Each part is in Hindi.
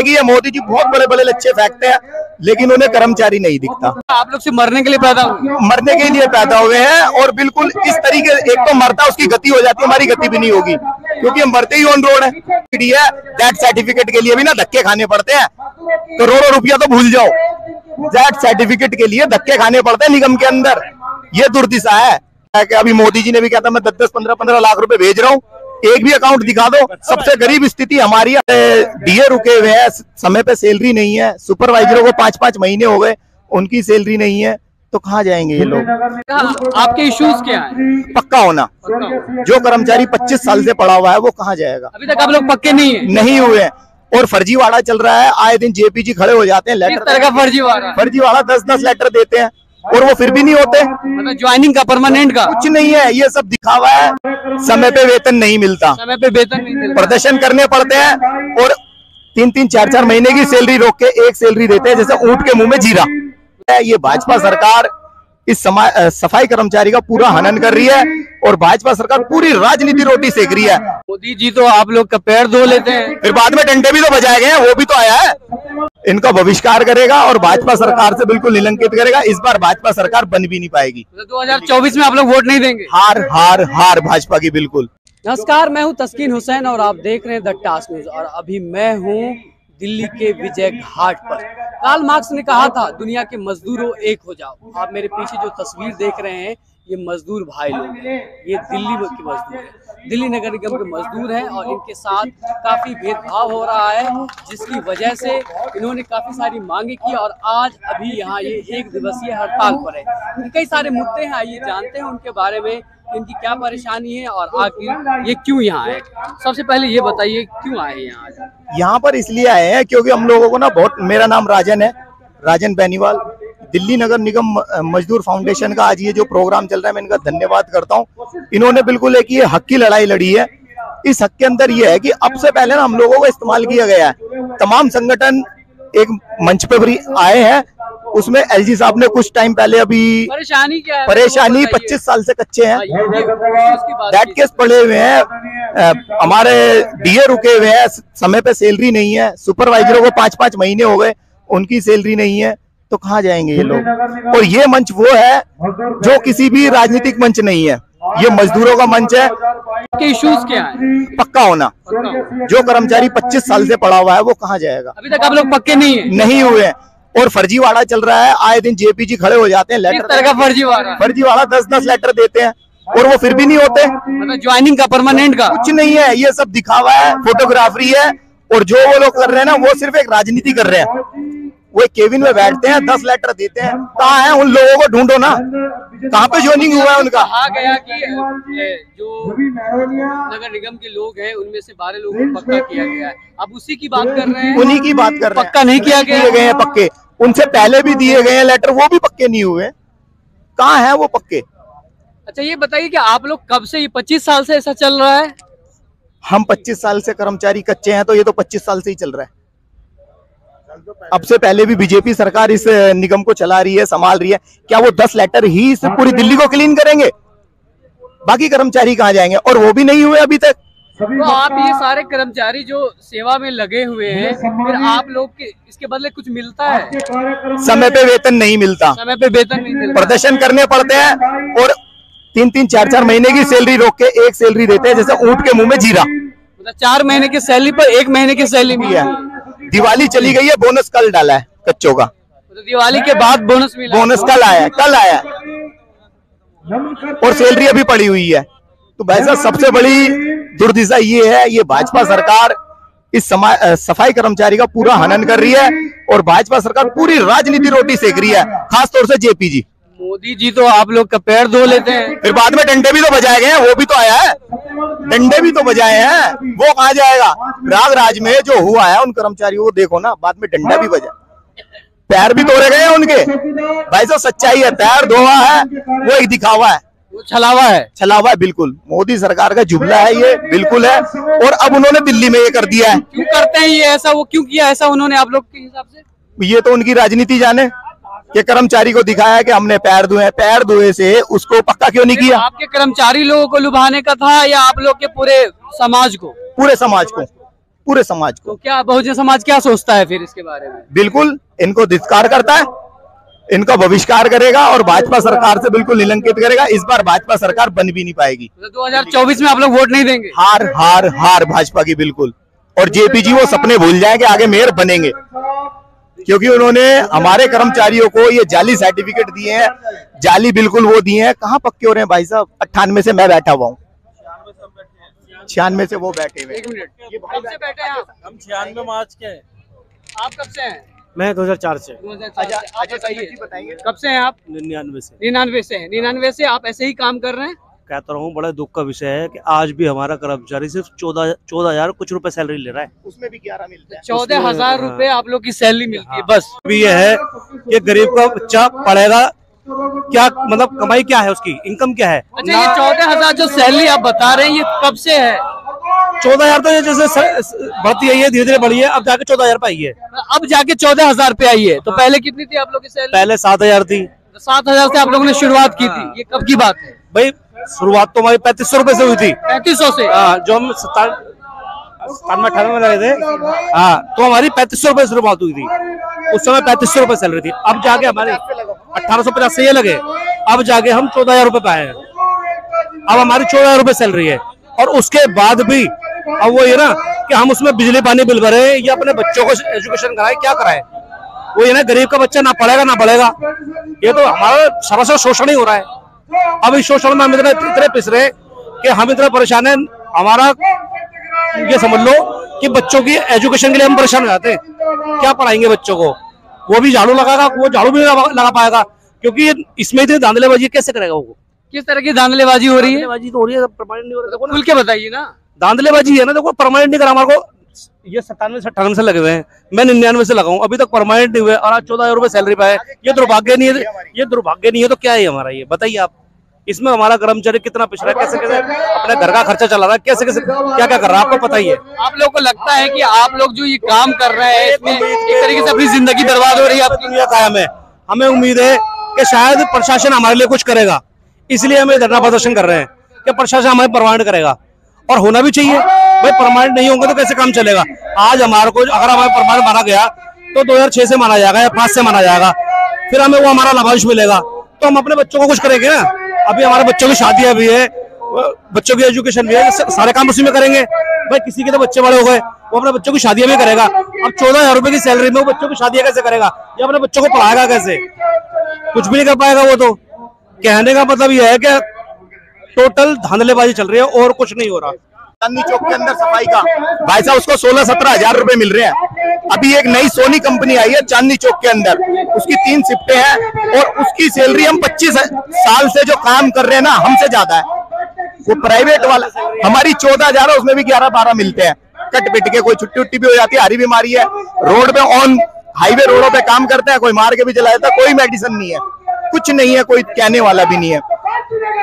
ये मोदी जी बहुत बड़े बड़े लच्छे फेंकते हैं, लेकिन उन्हें कर्मचारी नहीं दिखता। आप लोग से मरने के लिए पैदा हुए, मरने के लिए पैदा हुए हैं और बिल्कुल इस तरीके, एक तो मरता उसकी गति हो जाती है, हमारी गति भी नहीं होगी क्योंकि हम मरते ही ऑन रोड है। दैट सर्टिफिकेट के लिए भी ना धक्के खाने पड़ते हैं, करोड़ों रुपया तो भूल जाओ, दैट सर्टिफिकेट के लिए धक्के खाने पड़ते हैं निगम के अंदर। ये दुर्दिशा है कि अभी मोदी जी ने भी कहा था मैं 10-10, 15-15 लाख रुपए भेज रहा हूँ, एक भी अकाउंट दिखा दो। सबसे गरीब स्थिति हमारी है, डीए रुके हुए हैं, समय पे सैलरी नहीं है, सुपरवाइजरों को 5-5 महीने हो गए, उनकी सैलरी नहीं है, तो कहाँ जाएंगे ये लोग। आपके इश्यूज क्या हैं? पक्का होना, जो कर्मचारी 25 साल से पड़ा हुआ है वो कहाँ जाएगा। अभी तक आप लोग पक्के नहीं हुए हैं और फर्जीवाड़ा चल रहा है। आए दिन जेपीजी खड़े हो जाते हैं, किस तरह का फर्जीवाड़ा 10-10 लेटर देते हैं और वो फिर भी नहीं होते। मतलब ज्वाइनिंग का, परमानेंट का कुछ नहीं है, ये सब दिखावा है। समय पे वेतन नहीं मिलता, समय पे वेतन नहीं मिलता, प्रदर्शन करने पड़ते हैं और 3-3, 4-4 महीने की सैलरी रोक के एक सैलरी देते हैं, जैसे ऊंट के मुंह में जीरा। ये भाजपा सरकार इस सफाई कर्मचारी का पूरा हनन कर रही है और भाजपा सरकार पूरी राजनीति रोटी सेक रही है। मोदी जी तो आप लोग का पैर धो लेते हैं, फिर बाद में डंडे भी तो बजाए गए हैं, वो भी तो आया है। इनका बहिष्कार करेगा और भाजपा सरकार से बिल्कुल निलंकित करेगा। इस बार भाजपा सरकार बन भी नहीं पाएगी। 2024 में आप लोग वोट नहीं देंगे? हार हार हार भाजपा की बिल्कुल। नमस्कार, मैं हूं तस्कीन हुसैन और आप देख रहे हैं द टास्क न्यूज। और अभी मैं हूं दिल्ली के विजय घाट पर। कार्ल मार्क्स ने कहा था दुनिया के मजदूरों एक हो जाओ। आप मेरे पीछे जो तस्वीर देख रहे हैं ये मजदूर भाई लोग हैं, ये दिल्ली के मजदूर हैं, दिल्ली नगर निगम के मजदूर हैं और इनके साथ काफी भेदभाव हो रहा है, जिसकी वजह से इन्होंने काफी सारी मांगे की और आज अभी यहाँ ये 1 दिवसीय हड़ताल पर है। कई सारे मुद्दे हैं, आइए जानते हैं उनके बारे में, इनकी क्या परेशानी है और आखिर ये क्यों यहाँ आए। सबसे पहले ये बताइए क्यों आए यहाँ पर इसलिए आए हैं क्योंकि हम लोगों को ना बहुत, मेरा नाम राजन है, राजन बेनीवाल, दिल्ली नगर निगम मजदूर फाउंडेशन का आज ये जो प्रोग्राम चल रहा है मैं इनका धन्यवाद करता हूँ। इन्होंने बिल्कुल एक ये हक की लड़ाई लड़ी है। इस हक के अंदर ये है कि अब से पहले ना हम लोगों को इस्तेमाल किया गया है। तमाम संगठन एक मंच पे भी आए हैं, उसमें एलजी साहब ने कुछ टाइम पहले अभी परेशानी क्या है? परेशानी 25 साल से कच्चे हैं, दैट केस पड़े हुए हैं, हमारे डीए रुके हुए हैं, समय पे सैलरी नहीं है, सुपरवाइजरों को 5-5 महीने हो गए, उनकी सैलरी नहीं है, तो कहाँ जाएंगे ये लोग। और ये मंच वो है जो किसी भी राजनीतिक मंच नहीं है, ये मजदूरों का मंच है। के इश्यूज क्या हैं? पक्का होना, जो कर्मचारी 25 साल से पड़ा हुआ है वो कहाँ जाएगा। अभी तक आप लोग पक्के नहीं हुए हैं और फर्जीवाड़ा चल रहा है। आए दिन जेपीजी खड़े हो जाते हैं, किस तरह का फर्जीवाड़ा 10-10 लेटर देते हैं और वो फिर भी नहीं होते। मतलब ज्वाइनिंग का, परमानेंट का कुछ नहीं है, ये सब दिखावा है, फोटोग्राफरी है। और जो वो लोग कर रहे हैं ना वो सिर्फ एक राजनीति कर रहे हैं। वो केबिन में बैठते हैं, 10 लेटर देते हैं, कहाँ है उन लोगों को ढूंढो ना, कहाँ पे ज्वाइनिंग हुआ है उनका। कहा गया कि जो नगर निगम के लोग हैं उनमें से 12 लोगों को पक्का किया गया है। आप उसी की बात कर रहे हैं? उन्हीं की बात कर रहे हैं। पक्का नहीं किया गए हैं पक्के, उनसे पहले भी दिए गए हैं लेटर, वो भी पक्के नहीं हुए। कहाँ है वो पक्के। अच्छा ये बताइए कि आप लोग कब से, ये 25 साल से ऐसा चल रहा है? हम 25 साल से कर्मचारी कच्चे हैं, तो ये तो 25 साल से ही चल रहा है। अब से पहले भी बीजेपी सरकार इस निगम को चला रही है, संभाल रही है। क्या वो 10 लेटर ही इस पूरी दिल्ली को क्लीन करेंगे? बाकी कर्मचारी कहाँ जाएंगे? और वो भी नहीं हुए अभी तक। तो आप ये सारे कर्मचारी जो सेवा में लगे हुए हैं, फिर आप लोग के इसके बदले कुछ मिलता है? समय पे वेतन नहीं मिलता, प्रदर्शन करने पड़ते हैं और 3-3, 4-4 महीने की सैलरी रोक के एक सैलरी देते हैं, जैसे ऊंट के मुंह में जीरा। मतलब 4 महीने की सैलरी पर 1 महीने की सैलरी मिली है। दिवाली चली गई है, बोनस कल डाला है कच्चों का। तो दिवाली के बाद बोनस मिला? बोनस कल आया और सैलरी अभी पड़ी हुई है। तो भाई साहब सबसे बड़ी दुर्दिशा ये है, ये भाजपा सरकार इस सफाई कर्मचारी का पूरा हनन कर रही है और भाजपा सरकार पूरी राजनीति रोटी सेक रही है, खासतौर से जेपीजी। मोदी जी तो आप लोग का पैर धो लेते हैं, फिर बाद में डंडे भी तो बजाए गए हैं, वो भी तो आया है, डंडे भी तो बजाए हैं, वो कहाँ जाएगा। प्रयागराज में जो हुआ है उन कर्मचारियों को देखो ना, बाद में डंडा भी बजा, पैर भी तोड़े गए हैं उनके। भाई साहब सच्चाई है, पैर धोआ है, वो एक दिखावा है, वो छलावा है बिल्कुल। मोदी सरकार का जुमला है ये, बिल्कुल है। और अब उन्होंने दिल्ली में ये कर दिया है। क्यों करते हैं ये ऐसा? वो क्यों किया ऐसा उन्होंने आप लोग के हिसाब से? ये तो उनकी राजनीति जाने कि कर्मचारी को दिखाया कि हमने पैर धोए, पैर धोए से उसको पक्का क्यों नहीं किया? आपके कर्मचारी लोगों को लुभाने का था या आप लोग के पूरे समाज को? पूरे समाज को, पूरे समाज को। तो क्या बहुजन समाज क्या सोचता है फिर इसके बारे में? बिल्कुल इनको धिक्कार करता है, इनका बहिष्कार करेगा और भाजपा सरकार से बिल्कुल निलंकित करेगा। इस बार भाजपा सरकार बन भी नहीं पाएगी। 2024 में आप लोग वोट नहीं देंगे? हार हार हार भाजपा की बिल्कुल। और जेपी जी वो सपने भूल जाएंगे, आगे मेयर बनेंगे, क्योंकि उन्होंने हमारे कर्मचारियों को ये जाली सर्टिफिकेट दिए हैं, जाली बिल्कुल वो दिए हैं। कहाँ पक्के हो रहे हैं भाई साहब? 98 से मैं बैठा हुआ हूँ, 96 से वो बैठे हुए। एक मिनट, कब से बैठे हैं आप? हम 96 मार्च के हैं। आप कब से हैं? मैं 2004 से। 2004 से। आप बताइए बताइए कब से हैं आप? 99 से। 99 से हैं। 99 से आप ऐसे ही काम कर रहे हैं? कहता रहा हूँ, बड़ा दुख का विषय है कि आज भी हमारा कर्मचारी सिर्फ 14,000 कुछ रुपए सैलरी ले रहा है। उसमें भी 11 मिलते हैं। 14,000 रुपए आप लोग की सैलरी मिलती है हाँ। बस। अभी यह है कि गरीब का बच्चा पढ़ेगा क्या, मतलब कमाई क्या है उसकी, इनकम क्या है? अच्छा, ये 14,000 जो सैलरी आप बता रहे हैं ये कब से है? 14,000 तो ये जैसे बढ़ती है, धीरे धीरे बढ़ी है, अब जाके 14,000 पे आई है। अब जाके 14,000 पे आई है। तो पहले कितनी थी आप लोग की सैलरी? पहले 7,000 थी। 7,000 से आप लोगों ने शुरुआत की थी। ये कब की बात है भाई? शुरुआत तो हमारी 3500 रुपए से हुई थी। 3500 से? हाँ, जो हम 97-98 में लगे थे। हाँ, तो हमारी 3500 रुपए शुरुआत हुई थी। उस समय 3500 रुपए सैलरी थी। अब जाके हमारे 1850 से ये लगे, अब जाके हम 14,000 रुपए पाए हैं। अब हमारी 14,000 रुपए सैलरी है। और उसके बाद भी अब वो ये ना कि हम उसमें बिजली पानी बिल भरे या अपने बच्चों को एजुकेशन कराए, क्या कराए? वो ये ना, गरीब का बच्चा ना पढ़ेगा ना बढ़ेगा। ये तो हमारा सरासर शोषण ही हो रहा है। अब इस शोषण में हम इतने पिस रहे कि हम इतने परेशान हैं। हमारा ये समझ लो कि बच्चों की एजुकेशन के लिए हम परेशान हो जाते हैं। क्या पढ़ाएंगे बच्चों को? वो भी झाड़ू लगाएगा, वो झाड़ू भी नहीं लगा पाएगा, क्योंकि इसमें इतनी धांधलेबाजी कैसे करेगा वो? किस तरह की धांधलेबाजी हो रही है? धांधलेबाजी तो हो रही है, परमानेंट नहीं हो रहा। देखो ना, खुल के बताइए ना। धांधलेबाजी है ना, देखो परमानेंट नहीं करा हमारे को। ये 97 से 98 से लगे हुए हैं, मैं 99 से लगा हूँ, अभी तक परमानेंट नहीं हुए और आज 14,000 रुपए सैलरी पाए। ये दुर्भाग्य नहीं है, ये दुर्भाग्य नहीं है तो क्या है हमारा? ये बताइए आप। इसमें हमारा कर्मचारी कितना पिछड़ा है, कैसे कैसे अपने घर का खर्चा चला रहा है, कैसे कैसे क्या क्या कर रहा है, आपको पता ही है। आप लोग को लगता है कि आप लोग जो ये काम कर रहे हैं इसमें एक तरीके से अपनी जिंदगी बर्बाद हो रही है आपकी? दुनिया कायम है। हमें उम्मीद है कि शायद प्रशासन हमारे लिए कुछ करेगा, इसलिए हमें धरना प्रदर्शन कर रहे हैं कि प्रशासन हमें परमानेंट करेगा। और होना भी चाहिए भाई, परमानेंट नहीं होंगे तो कैसे काम चलेगा? आज हमारे को अगर हमें परमानेंट माना गया तो 2006 से माना जाएगा या 5 से माना जाएगा, फिर हमें वो हमारा लाभांश मिलेगा, तो हम अपने बच्चों को कुछ करेंगे ना। अभी हमारे बच्चों की शादियां भी है, बच्चों की एजुकेशन भी है, सारे काम उसी में करेंगे भाई। किसी के तो बच्चे बड़े हो गए, वो अपने बच्चों की शादियां भी करेगा। अब 14,000 रुपए की सैलरी में वो बच्चों की शादियां कैसे करेगा? या अपने बच्चों को पढ़ाएगा कैसे? कुछ भी नहीं कर पाएगा वो तो। कहने का मतलब यह है कि टोटल धांधलेबाजी चल रही है और कुछ नहीं हो रहा। चांदनी चौक के अंदर सफाई का भाई साहब उसको 16-17 हजार रुपए मिल रहे हैं। अभी एक नई सोनी कंपनी आई है चांदनी चौक के अंदर, उसकी 3 शिफ्टें हैं और उसकी सैलरी हम 25 साल से जो काम कर रहे हैं ना, हमसे ज्यादा है। वो प्राइवेट वाला हमारी 14,000 है, उसमें भी 11-12 मिलते हैं। कट पिट के कोई छुट्टी उट्टी भी हो जाती है, हरी बीमारी है, रोड पे ऑन हाईवे रोडों पे काम करते हैं, कोई मार के भी चला जाता है, कोई मेडिसिन नहीं है, कुछ नहीं है, कोई कहने वाला भी नहीं है।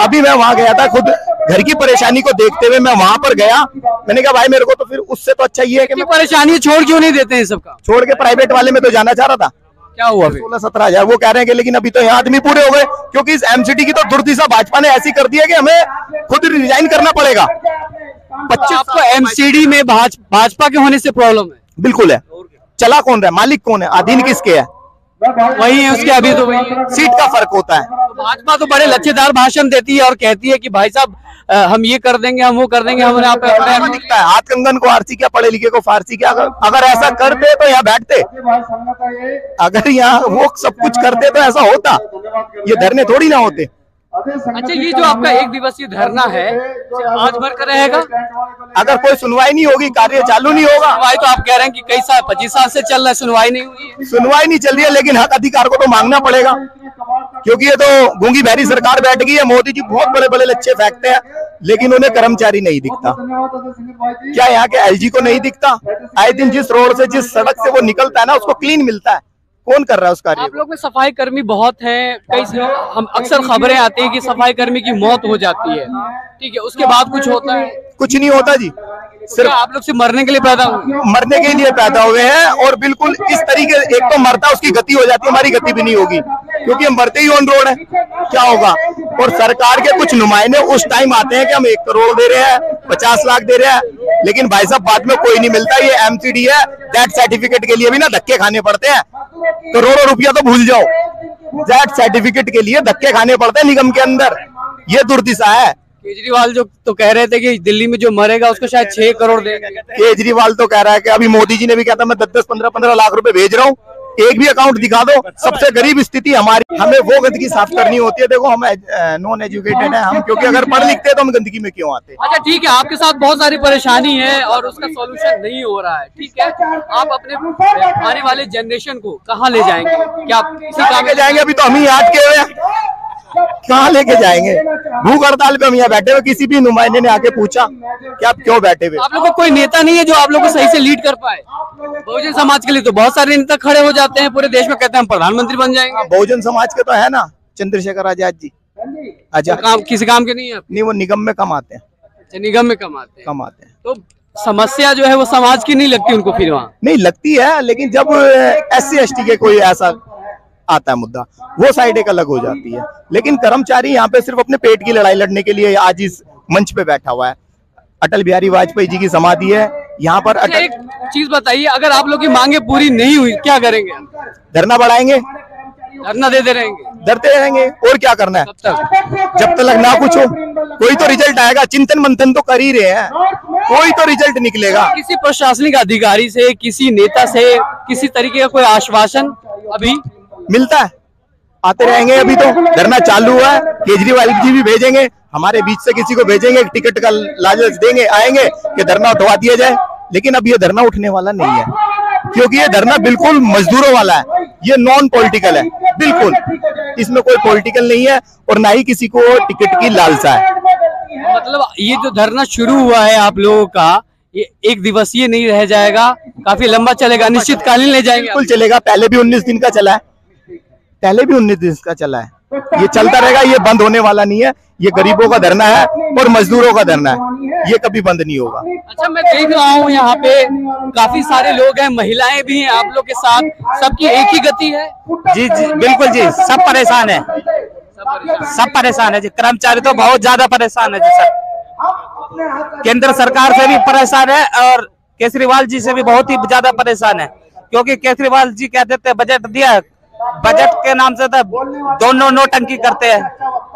अभी मैं वहां गया था, खुद घर की परेशानी को देखते हुए मैं वहां पर गया। मैंने कहा भाई मेरे को तो फिर उससे तो अच्छा ये है कि मैं परेशानी छोड़ क्यों नहीं देते हैं सबका? छोड़ के प्राइवेट वाले में तो जाना चाह रहा था। क्या हुआ? 16-17 हजार वो कह रहे हैं कि, लेकिन अभी तो यहाँ आदमी पूरे हो गए, क्योंकि इस एमसीडी की तो दुर्दशा भाजपा ने ऐसी कर दी है कि हमें खुद रिजाइन करना पड़ेगा। 25 आपको एमसीडी में भाजपा के होने से प्रॉब्लम है? बिल्कुल है। चला कौन रहा है, मालिक कौन है, अधीन किसके है? वही है उसके। अभी तो वही है। सीट का फर्क होता है। भाजपा तो बड़े लच्छेदार भाषण देती है और कहती है कि भाई साहब हम ये कर देंगे, हम वो कर देंगे, हम यहाँ पे दिखता है हाथ कंगन को आरसी क्या, पढ़े लिखे को फारसी क्या। अगर ऐसा करते तो यहाँ बैठते, अगर यहाँ वो सब कुछ करते तो ऐसा होता, ये धरने थोड़ी ना होते। अच्छा, ये जो आपका 1 दिवसीय धरना है आज भर का रहेगा? अगर कोई सुनवाई नहीं होगी, कार्य चालू नहीं होगा। सुनवाई तो आप कह रहे हैं कि कई साल 25 साल से चल रहा है, सुनवाई नहीं हुई है। सुनवाई नहीं चल रही है, लेकिन हक अधिकार को तो मांगना पड़ेगा, क्योंकि ये तो गूंगी बहरी सरकार बैठ गई है। मोदी जी बहुत बड़े बड़े लच्छे फेंकते हैं, लेकिन उन्हें कर्मचारी नहीं दिखता। क्या यहाँ के एलजी को नहीं दिखता? आए दिन जिस रोड से, जिस सड़क से वो निकलता है ना, उसको क्लीन मिलता है। कौन कर रहा है उस कार्य? आप लोग में सफाई कर्मी बहुत हैं, हम अक्सर खबरें आती है कि सफाई कर्मी की मौत हो जाती है, ठीक है, उसके बाद कुछ होता है? कुछ नहीं होता जी, सिर्फ आप लोग सिर्फ मरने के लिए पैदा हुए? मरने के लिए पैदा हुए हैं। और बिल्कुल इस तरीके, एक तो मरता उसकी गति हो जाती है, हमारी गति भी नहीं होगी। क्योंकि हम भरते ही ऑन रोड है। क्या होगा? और सरकार के कुछ नुमाइंदे उस टाइम आते हैं कि हम 1 करोड़ दे रहे हैं, 50 लाख दे रहे हैं, लेकिन भाई साहब बाद में कोई नहीं मिलता। ये एमसीडी है, दैट सर्टिफिकेट के लिए भी ना धक्के खाने पड़ते हैं। करोड़ों रुपया तो भूल जाओ, दैट सर्टिफिकेट के लिए धक्के खाने पड़ते हैं निगम के अंदर। ये दुर्दिशा है। केजरीवाल जो तो कह रहे थे कि दिल्ली में जो मरेगा उसको शायद 6 करोड़ देंगे। केजरीवाल तो कह रहा है कि अभी मोदी जी ने भी कहा था मैं 10-10, 15-15 लाख रुपए भेज रहा हूँ, एक भी अकाउंट दिखा दो। सबसे गरीब स्थिति हमारी, हमें वो गंदगी साफ करनी होती है। देखो हम नॉन एजुकेटेड है हम, क्योंकि अगर पढ़ लिखते हैं तो हम गंदगी में क्यों आते। अच्छा ठीक है, आपके साथ बहुत सारी परेशानी है और उसका सॉल्यूशन नहीं हो रहा है, ठीक है, आप अपने आने वाले जनरेशन को कहाँ ले जाएंगे? क्या आप किसी काम लेके जाएंगे? अभी तो हम ही याद के हुए हैं, कहाँ लेके जाएंगे? भूख हड़ताल पे हम यहाँ बैठे हुए, किसी भी नुमाइंदे ने आके पूछा कि आप क्यों बैठे हुए? आप लोग को कोई नेता नहीं है जो आप लोग को सही से लीड कर पाए? बहुजन समाज के लिए तो बहुत सारे नेता खड़े हो जाते हैं पूरे देश में, कहते हैं हम प्रधानमंत्री बन जाएंगे। बहुजन समाज के तो है ना, चंद्रशेखर आजाद जी। अच्छा, काम किसी काम के नहीं है? नहीं, वो निगम में कम आते हैं। अच्छा, निगम में कम आते हैं। तो समस्या जो है वो समाज की नहीं लगती उनको फिर वहाँ? नहीं लगती है, लेकिन जब SC/ST के कोई ऐसा आता है मुद्दा, वो साइड एक अलग हो जाती है। लेकिन कर्मचारी यहाँ पे सिर्फ अपने पेट की लड़ाई लड़ने के लिए आज इस मंच पे बैठा हुआ है। अटल बिहारी वाजपेयी जी की समाधि है यहाँ पर। अच्छा, एक चीज बताइए, अगर आप लोग की मांगे पूरी नहीं हुई क्या करेंगे? धरना बढ़ाएंगे, धरना देते रहेंगे, डरते रहेंगे, और क्या करना है? कब तक? जब तक ना कुछ हो। कोई तो रिजल्ट आएगा, चिंतन मंथन तो कर ही रहे हैं, कोई तो रिजल्ट निकलेगा। किसी प्रशासनिक अधिकारी से, किसी नेता से किसी तरीके का कोई आश्वासन अभी मिलता है? आते रहेंगे। अभी तो धरना चालू हुआ है, केजरीवाल जी भी भेजेंगे, हमारे बीच से किसी को भेजेंगे, टिकट का लालच देंगे, आएंगे कि धरना उठवा दिया जाए। लेकिन अब ये धरना उठने वाला नहीं है, क्योंकि ये धरना बिल्कुल मजदूरों वाला है, ये नॉन पॉलिटिकल है बिल्कुल, इसमें कोई पॉलिटिकल नहीं है और ना ही किसी को टिकट की लालसा है। मतलब ये जो धरना शुरू हुआ है आप लोगों का, ये 1 दिवसीय नहीं रह जाएगा, काफी लंबा चलेगा, निश्चितकालीन ले जाएंगे? बिल्कुल चलेगा। पहले भी 19 दिन का चला है, पहले भी 19 दिन का चला है, ये चलता रहेगा, ये बंद होने वाला नहीं है। ये गरीबों का धरना है और मजदूरों का धरना है, ये कभी बंद नहीं होगा। अच्छा, मैं देख रहा हूँ यहाँ पे काफी सारे लोग हैं, महिलाएं भी हैं आप लोग के साथ, सबकी एक ही गति है? जी जी बिल्कुल जी, सब परेशान है, सब परेशान है जी। कर्मचारी तो बहुत ज्यादा परेशान है जी सर, केंद्र सरकार से भी परेशान है और केजरीवाल जी से भी बहुत ही ज्यादा परेशान है। क्योंकि केजरीवाल जी कहते थे बजट दिया, बजट के नाम से तो दोनों नोटंकी करते हैं,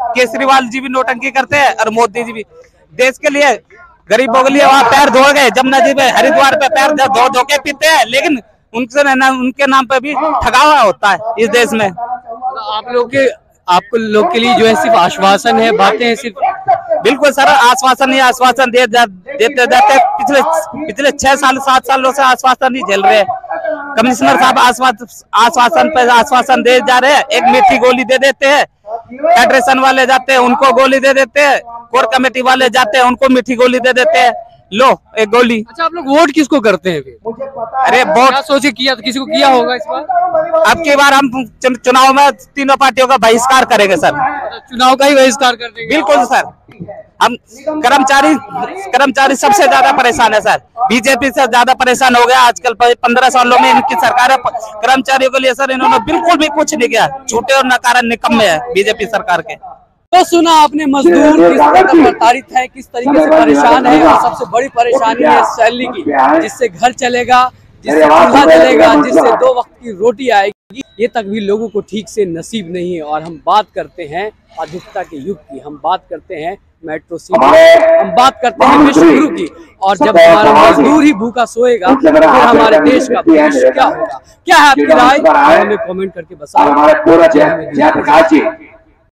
केजरीवाल जी भी नोटंकी करते हैं और मोदी जी भी। देश के लिए, गरीबों के लिए वहाँ पैर धो गए, जमुना जी में, हरिद्वार पे पैर धो के पीते हैं, लेकिन उनके नाम पे भी ठगावा होता है इस देश में। आपको लोग के लिए जो है सिर्फ आश्वासन है, बातें सिर्फ? बिल्कुल सर, आश्वासन ही आश्वासन देते जाते। पिछले 6 साल 7 सालों से आश्वासन ही झेल रहे हैं। कमिश्नर साहब आश्वासन पे आश्वासन दे जा रहे हैं, एक मीठी गोली दे देते हैं, फेडरेशन वाले जाते हैं उनको गोली दे देते हैं, कोर कमेटी वाले जाते हैं उनको मीठी गोली दे देते हैं, लो एक गोली। अच्छा, आप लोग वोट किसको करते हैं फिर? अरे वोट सोचे किया, किसी को किया होगा इस बार? अब की बार हम चुनाव में तीनों पार्टियों का बहिष्कार करेंगे सर। चुनाव का ही बहिष्कार कर देंगे? बिल्कुल सर, हम कर्मचारी सबसे ज्यादा परेशान है सर, बीजेपी से ज्यादा परेशान हो गया आजकल। 15 सालों में इनकी सरकार है, कर्मचारियों के लिए सर इन्होंने बिल्कुल भी कुछ नहीं किया, झूठे और नकारा निकम्मे है बीजेपी सरकार के। तो सुना आपने, मजदूर किस तरह प्रताड़ित है, किस तरीके से परेशान है, और सबसे बड़ी परेशानी है सैलरी की, जिससे घर चलेगा, जिससे चूल्हा चलेगा, जिससे 2 वक्त की रोटी आएगी, ये तक भी लोगों को ठीक से नसीब नहीं है। और हम बात करते हैं आधुनिकता के युग की, हम बात करते हैं मेट्रो सिटी, हम बात करते हैं विश्वगुरु की। और जब हमारा मजदूर ही भूखा सोएगा तो फिर हमारे देश का भविष्य क्या होगा? क्या है आपकी राय? हमें कमेंट करके बताओ।